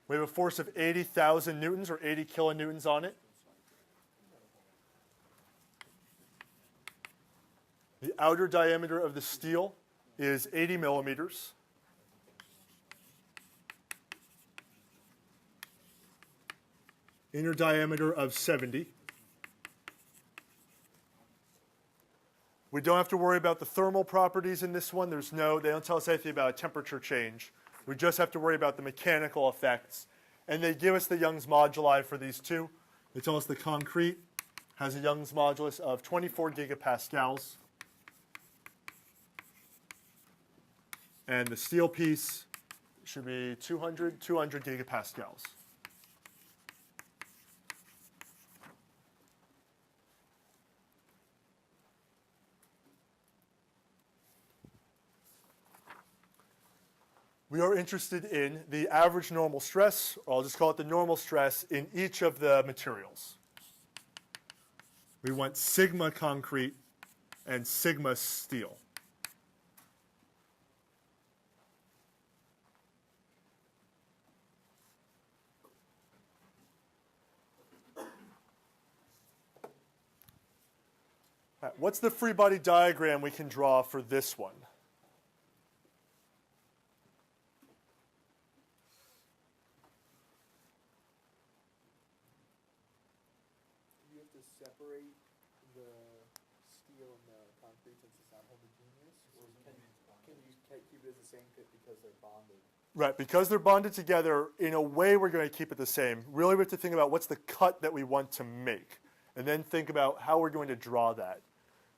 We have a force of 80,000 newtons or 80 kilonewtons on it. The outer diameter of the steel is 80 millimeters. Inner diameter of 70. We don't have to worry about the thermal properties in this one. They don't tell us anything about a temperature change. We just have to worry about the mechanical effects. And they give us the Young's moduli for these two. They tell us the concrete has a Young's modulus of 24 gigapascals. And the steel piece should be 200 gigapascals. We are interested in the average normal stress, or I'll just call it the normal stress, in each of the materials. We want sigma concrete and sigma steel. What's the free body diagram we can draw for this one? You have to separate the steel and the concrete since it's not homogeneous, or can you keep it as the same because they're bonded? Right, because they're bonded together, in a way we're going to keep it the same. Really we have to think about what's the cut that we want to make, and then think about how we're going to draw that.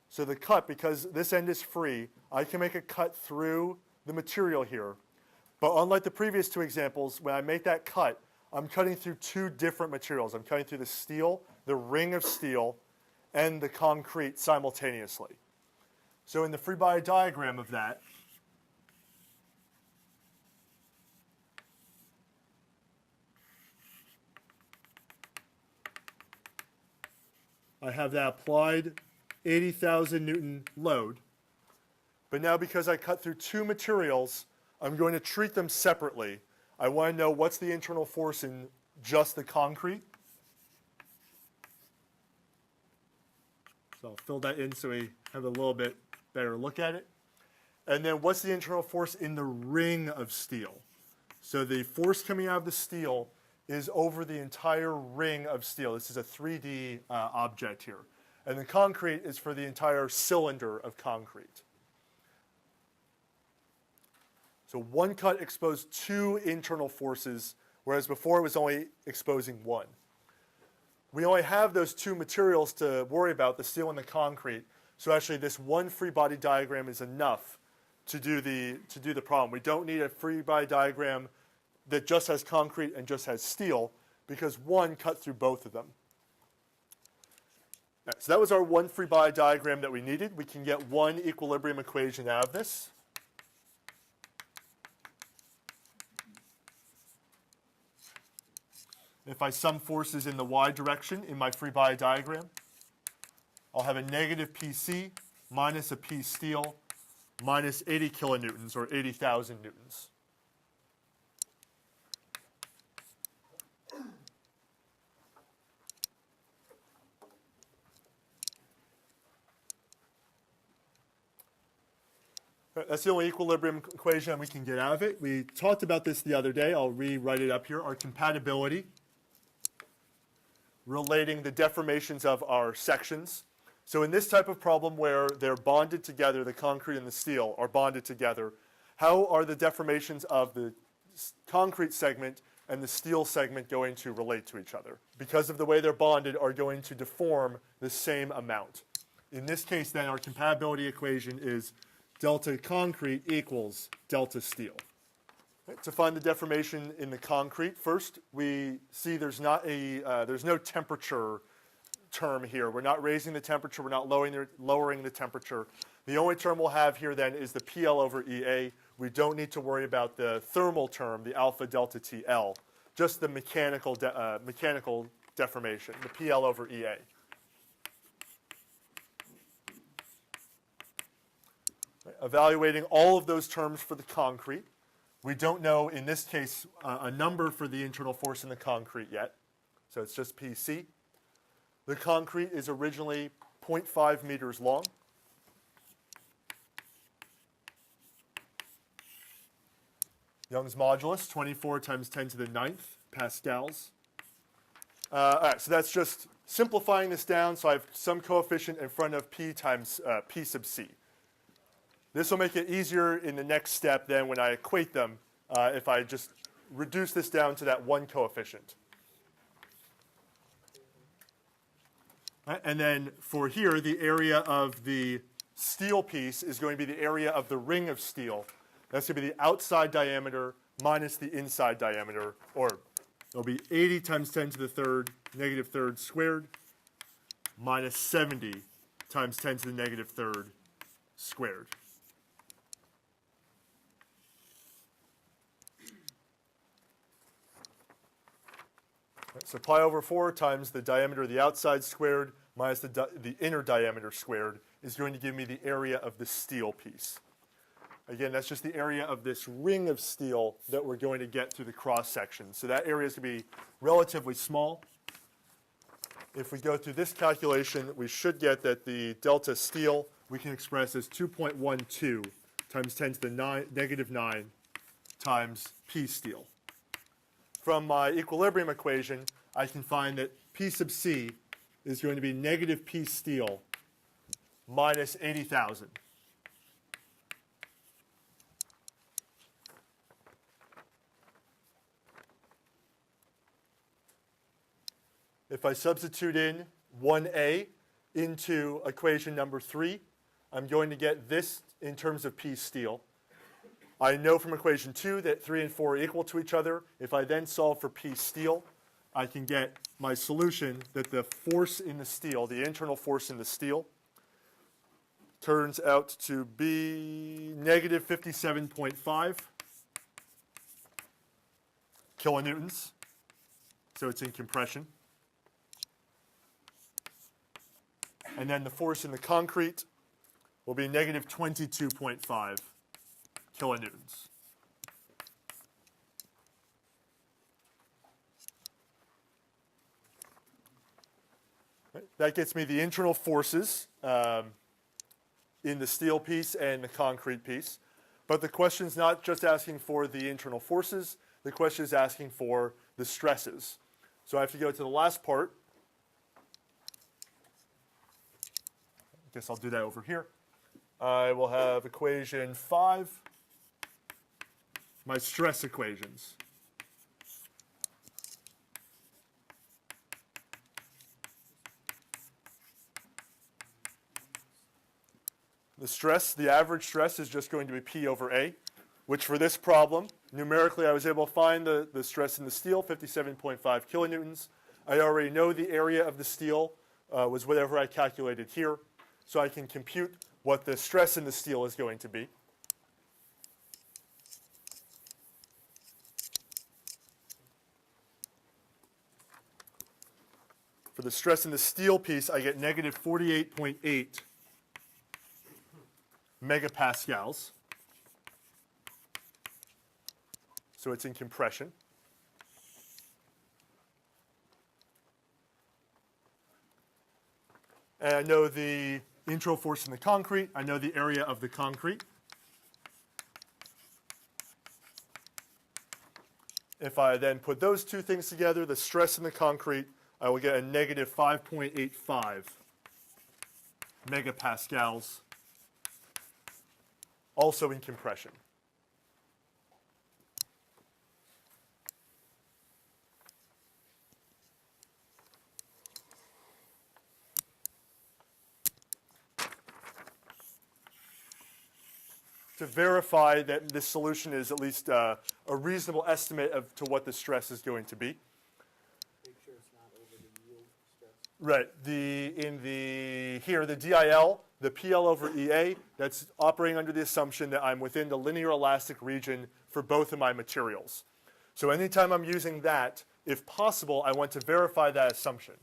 So the cut, because this end is free, I can make a cut through the material here. But unlike the previous two examples, when I make that cut, I'm cutting through two different materials. I'm cutting through the steel, the ring of steel, and the concrete simultaneously. So in the free body diagram of that, I have that applied 80,000 Newton load. But now because I cut through two materials, I'm going to treat them separately. I want to know what's the internal force in just the concrete. So I'll fill that in so we have a little bit better look at it. And then what's the internal force in the ring of steel? So the force coming out of the steel is over the entire ring of steel. This is a 3D object here. And the concrete is for the entire cylinder of concrete. So one cut exposed two internal forces, whereas before it was only exposing one. We only have those two materials to worry about, the steel and the concrete. So actually this one free body diagram is enough to do the problem. We don't need a free body diagram that just has concrete and just has steel, because one cut through both of them. Right, so that was our one free body diagram that we needed. We can get one equilibrium equation out of this. If I sum forces in the y direction in my free body diagram, I'll have a negative PC minus a P steel minus 80 kilonewtons, or 80,000 newtons. That's the only equilibrium equation we can get out of it. We talked about this the other day. I'll rewrite it up here. Our compatibility, relating the deformations of our sections. So in this type of problem where they're bonded together, the concrete and the steel are bonded together, how are the deformations of the concrete segment and the steel segment going to relate to each other? Because of the way they're bonded, are going to deform the same amount. In this case, then, our compatibility equation is delta concrete equals delta steel. Right, to find the deformation in the concrete, first we see there's no temperature term here. We're not raising the temperature. We're not lowering the temperature. The only term we'll have here then is the PL over EA. We don't need to worry about the thermal term, the alpha delta TL, just the mechanical deformation, the PL over EA. Evaluating all of those terms for the concrete, We don't know, in this case, a number for the internal force in the concrete yet. So it's just PC. The concrete is originally 0.5 meters long. Young's modulus, 24 times 10 to the 9th pascals. All right, so that's just simplifying this down, so I have some coefficient in front of P times P sub C. This will make it easier in the next step than when I equate them if I just reduce this down to that one coefficient. Right, and then for here, the area of the steel piece is going to be the area of the ring of steel. That's going to be the outside diameter minus the inside diameter, or it'll be 80 times 10 to the third, negative third squared, minus 70 times 10 to the negative third squared. Right, so pi over 4 times the diameter of the outside squared minus the inner diameter squared is going to give me the area of the steel piece. Again, that's just the area of this ring of steel that we're going to get through the cross section. So that area is going to be relatively small. If we go through this calculation, we should get that the delta steel we can express as 2.12 times 10 to the negative 9 times P steel. From my equilibrium equation, I can find that P sub C is going to be negative P steel minus 80,000. If I substitute in 1a into equation number 3, I'm going to get this in terms of P steel. I know from equation 2 that 3 and 4 are equal to each other. If I then solve for P steel, I can get my solution that the force in the steel, the internal force in the steel, turns out to be negative 57.5 kilonewtons. So it's in compression. And then the force in the concrete will be negative 22.5 kilonewtons. Right. That gets me the internal forces in the steel piece and the concrete piece. But the question is not just asking for the internal forces. The question is asking for the stresses. So I have to go to the last part. I guess I'll do that over here. I will have equation 5, my stress equations. The stress, the average stress is just going to be P over A, which for this problem, numerically I was able to find the stress in the steel, 57.5 kilonewtons. I already know the area of the steel was whatever I calculated here. So I can compute what the stress in the steel is going to be. For the stress in the steel piece, I get negative 48.8 megapascals. So it's in compression. And I know the internal force in the concrete. I know the area of the concrete. If I then put those two things together, the stress in the concrete, I will get a negative 5.85 megapascals, also in compression. To verify that this solution is at least a reasonable estimate to what the stress is going to be. Make sure it's not over the yield stress. Right. Here, the DIL, the PL over EA, that's operating under the assumption that I'm within the linear elastic region for both of my materials. So anytime I'm using that, if possible, I want to verify that assumption.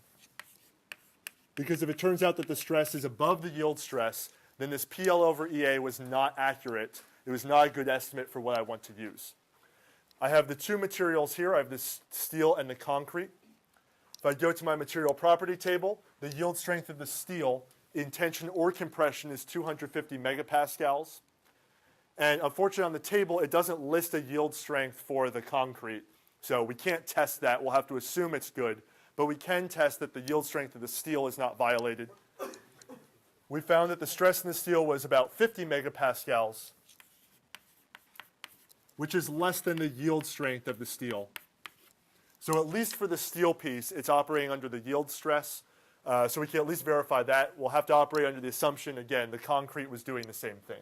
Because if it turns out that the stress is above the yield stress, then this PL over EA was not accurate. It was not a good estimate for what I want to use. I have the two materials here. I have the steel and the concrete. If I go to my material property table, the yield strength of the steel in tension or compression is 250 megapascals. And unfortunately on the table, it doesn't list a yield strength for the concrete. So we can't test that. We'll have to assume it's good. But we can test that the yield strength of the steel is not violated. We found that the stress in the steel was about 50 megapascals, which is less than the yield strength of the steel. So at least for the steel piece, it's operating under the yield stress. So we can at least verify that. We'll have to operate under the assumption, again, the concrete was doing the same thing.